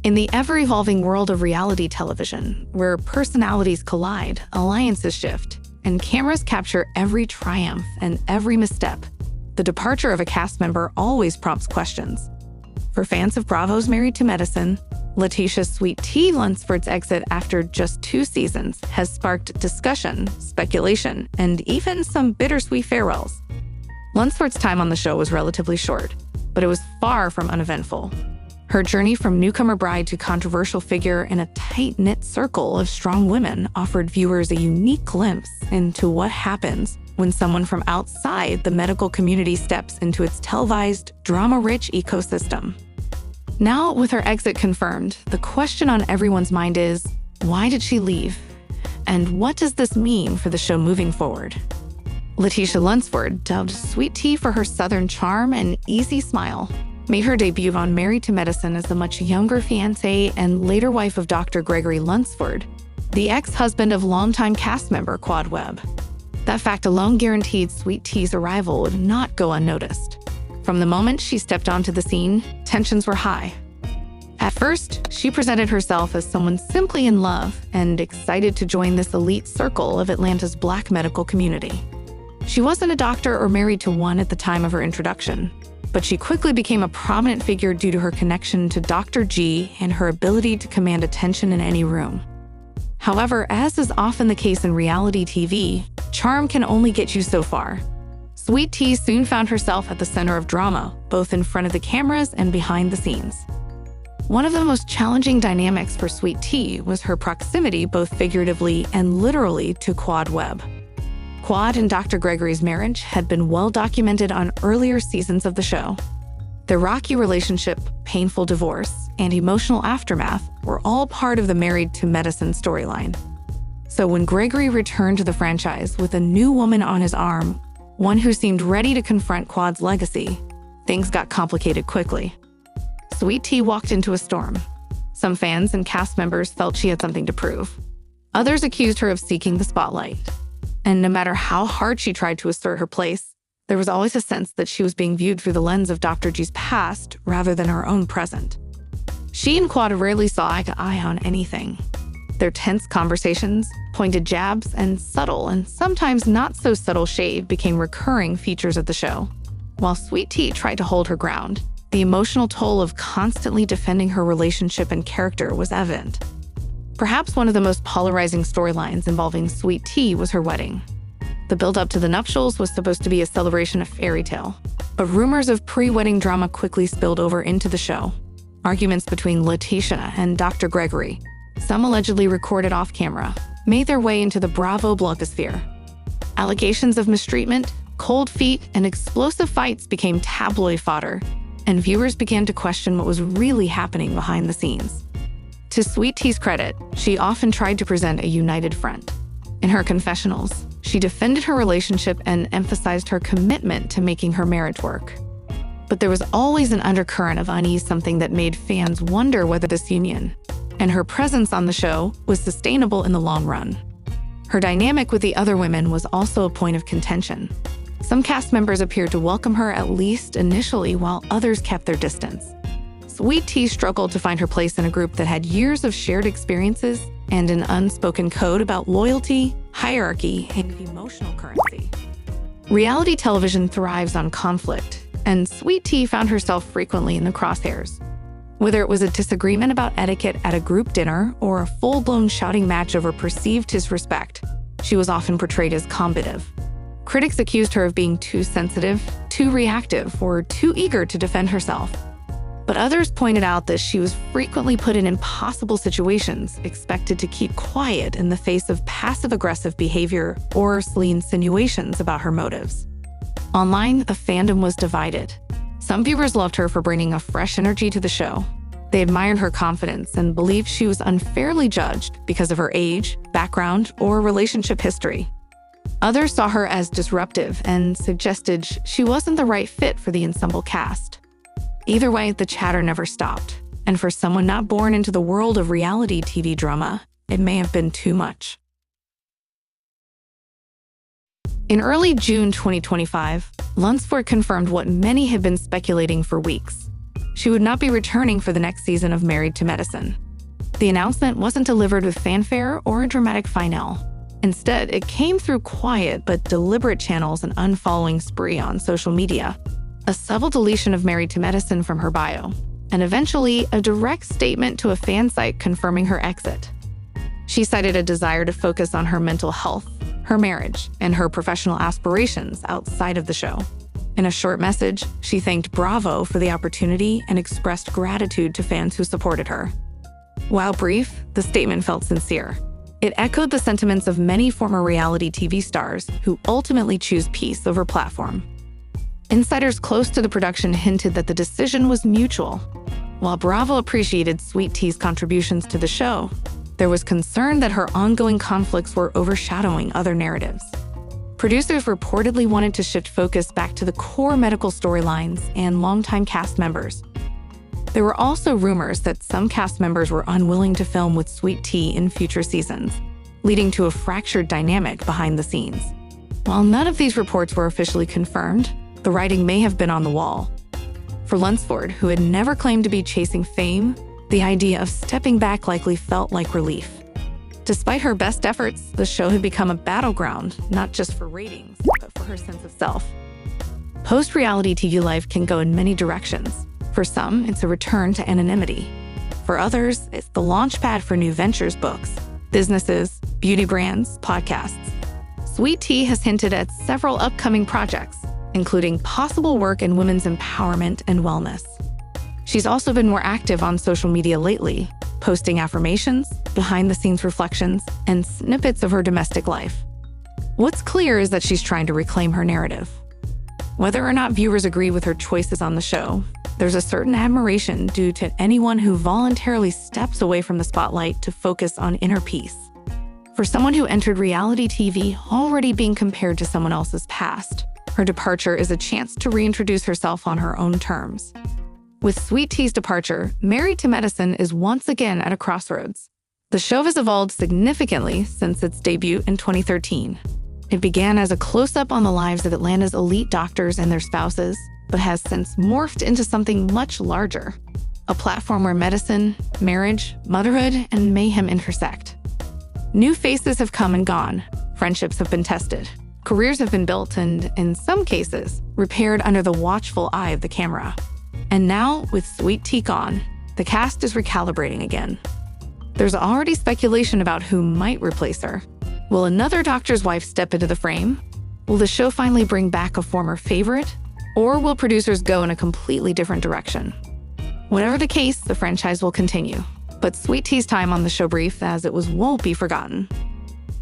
In the ever-evolving world of reality television, where personalities collide, alliances shift, and cameras capture every triumph and every misstep, the departure of a cast member always prompts questions. For fans of Bravo's Married to Medicine, Letitia's Sweet Tea Lunsford's exit after just 2 seasons has sparked discussion, speculation, and even some bittersweet farewells. Lunsford's time on the show was relatively short, but it was far from uneventful. Her journey from newcomer bride to controversial figure in a tight-knit circle of strong women offered viewers a unique glimpse into what happens when someone from outside the medical community steps into its televised, drama-rich ecosystem. Now, with her exit confirmed, the question on everyone's mind is, why did she leave? And what does this mean for the show moving forward? Letitia Lunsford, dubbed Sweet Tea for her southern charm and easy smile, made her debut on Married to Medicine as the much younger fiancée and later wife of Dr. Gregory Lunsford, the ex-husband of longtime cast member Quad Webb. That fact alone guaranteed Sweet Tea's arrival would not go unnoticed. From the moment she stepped onto the scene, tensions were high. At first, she presented herself as someone simply in love and excited to join this elite circle of Atlanta's Black medical community. She wasn't a doctor or married to one at the time of her introduction, but she quickly became a prominent figure due to her connection to Dr. G and her ability to command attention in any room. However, as is often the case in reality TV, charm can only get you so far. Sweet Tea soon found herself at the center of drama, both in front of the cameras and behind the scenes. One of the most challenging dynamics for Sweet Tea was her proximity, both figuratively and literally, to Quad Webb. Quad and Dr. Gregory's marriage had been well documented on earlier seasons of the show. Their rocky relationship, painful divorce, and emotional aftermath were all part of the Married to Medicine storyline. So when Gregory returned to the franchise with a new woman on his arm, one who seemed ready to confront Quad's legacy, things got complicated quickly. Sweet Tea walked into a storm. Some fans and cast members felt she had something to prove. Others accused her of seeking the spotlight. And no matter how hard she tried to assert her place, there was always a sense that she was being viewed through the lens of Dr. G's past rather than her own present. She and Quad rarely saw eye to eye on anything. Their tense conversations, pointed jabs, and subtle and sometimes not so subtle shade became recurring features of the show. While Sweet Tea tried to hold her ground, the emotional toll of constantly defending her relationship and character was evident. Perhaps one of the most polarizing storylines involving Sweet Tea was her wedding. The build-up to the nuptials was supposed to be a celebration of fairy tale, but rumors of pre-wedding drama quickly spilled over into the show. Arguments between Letitia and Dr. Gregory, some allegedly recorded off-camera, made their way into the Bravo blogosphere. Allegations of mistreatment, cold feet, and explosive fights became tabloid fodder, and viewers began to question what was really happening behind the scenes. To Sweet Tea's credit, she often tried to present a united front. In her confessionals, she defended her relationship and emphasized her commitment to making her marriage work. But there was always an undercurrent of unease, something that made fans wonder whether this union and her presence on the show was sustainable in the long run. Her dynamic with the other women was also a point of contention. Some cast members appeared to welcome her, at least initially, while others kept their distance. Sweet Tea struggled to find her place in a group that had years of shared experiences and an unspoken code about loyalty, hierarchy, and emotional currency. Reality television thrives on conflict, and Sweet Tea found herself frequently in the crosshairs. Whether it was a disagreement about etiquette at a group dinner or a full-blown shouting match over perceived disrespect, she was often portrayed as combative. Critics accused her of being too sensitive, too reactive, or too eager to defend herself. But others pointed out that she was frequently put in impossible situations, expected to keep quiet in the face of passive-aggressive behavior or silly insinuations about her motives. Online, the fandom was divided. Some viewers loved her for bringing a fresh energy to the show. They admired her confidence and believed she was unfairly judged because of her age, background, or relationship history. Others saw her as disruptive and suggested she wasn't the right fit for the ensemble cast. Either way, the chatter never stopped, and for someone not born into the world of reality TV drama, it may have been too much. In early June 2025, Lunsford confirmed what many had been speculating for weeks. she would not be returning for the next season of Married to Medicine. The announcement wasn't delivered with fanfare or a dramatic finale. Instead, it came through quiet but deliberate channels and unfollowing spree on social media. A subtle deletion of Married to Medicine from her bio, and eventually a direct statement to a fan site confirming her exit. She cited a desire to focus on her mental health, her marriage, and her professional aspirations outside of the show. In a short message, she thanked Bravo for the opportunity and expressed gratitude to fans who supported her. While brief, the statement felt sincere. It echoed the sentiments of many former reality TV stars who ultimately choose peace over platform. Insiders close to the production hinted that the decision was mutual. While Bravo appreciated Sweet Tea's contributions to the show, there was concern that her ongoing conflicts were overshadowing other narratives. Producers reportedly wanted to shift focus back to the core medical storylines and longtime cast members. There were also rumors that some cast members were unwilling to film with Sweet Tea in future seasons, leading to a fractured dynamic behind the scenes. While none of these reports were officially confirmed, the writing may have been on the wall. For Lunsford, who had never claimed to be chasing fame, the idea of stepping back likely felt like relief. Despite her best efforts, the show had become a battleground, not just for ratings, but for her sense of self. Post-reality TV life can go in many directions. For some, it's a return to anonymity. For others, it's the launchpad for new ventures, books, businesses, beauty brands, podcasts. Sweet Tea has hinted at several upcoming projects, including possible work in women's empowerment and wellness. She's also been more active on social media lately, posting affirmations, behind-the-scenes reflections, and snippets of her domestic life. What's clear is that she's trying to reclaim her narrative. Whether or not viewers agree with her choices on the show, there's a certain admiration due to anyone who voluntarily steps away from the spotlight to focus on inner peace. For someone who entered reality TV already being compared to someone else's past, her departure is a chance to reintroduce herself on her own terms. With Sweet Tea's departure, Married to Medicine is once again at a crossroads. The show has evolved significantly since its debut in 2013. It began as a close-up on the lives of Atlanta's elite doctors and their spouses, but has since morphed into something much larger. A platform where medicine, marriage, motherhood, and mayhem intersect. New faces have come and gone, friendships have been tested, careers have been built and, in some cases, repaired under the watchful eye of the camera. And now, with Sweet Tea gone, the cast is recalibrating again. There's already speculation about who might replace her. Will another doctor's wife step into the frame? Will the show finally bring back a former favorite? Or will producers go in a completely different direction? Whatever the case, the franchise will continue. But Sweet Tea's time on the show brief, as it won't be forgotten.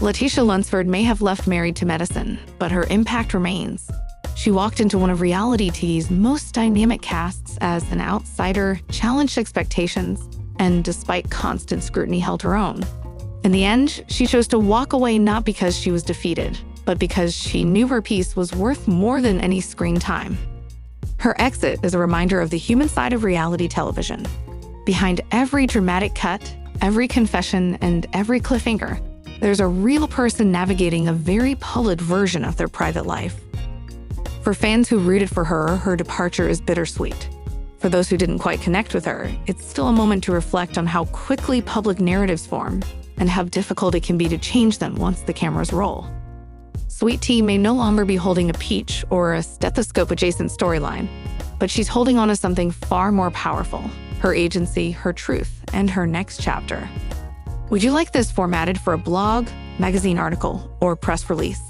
Letitia Lunsford may have left Married to Medicine, but her impact remains. She walked into one of reality TV's most dynamic casts as an outsider, challenged expectations, and despite constant scrutiny, held her own. In the end, she chose to walk away not because she was defeated, but because she knew her piece was worth more than any screen time. Her exit is a reminder of the human side of reality television. Behind every dramatic cut, every confession, and every cliffhanger, there's a real person navigating a very public version of their private life. For fans who rooted for her, her departure is bittersweet. For those who didn't quite connect with her, it's still a moment to reflect on how quickly public narratives form and how difficult it can be to change them once the cameras roll. Sweet Tea may no longer be holding a peach or a stethoscope-adjacent storyline, but she's holding on to something far more powerful: her agency, her truth, and her next chapter. Would you like this formatted for a blog, magazine article, or press release?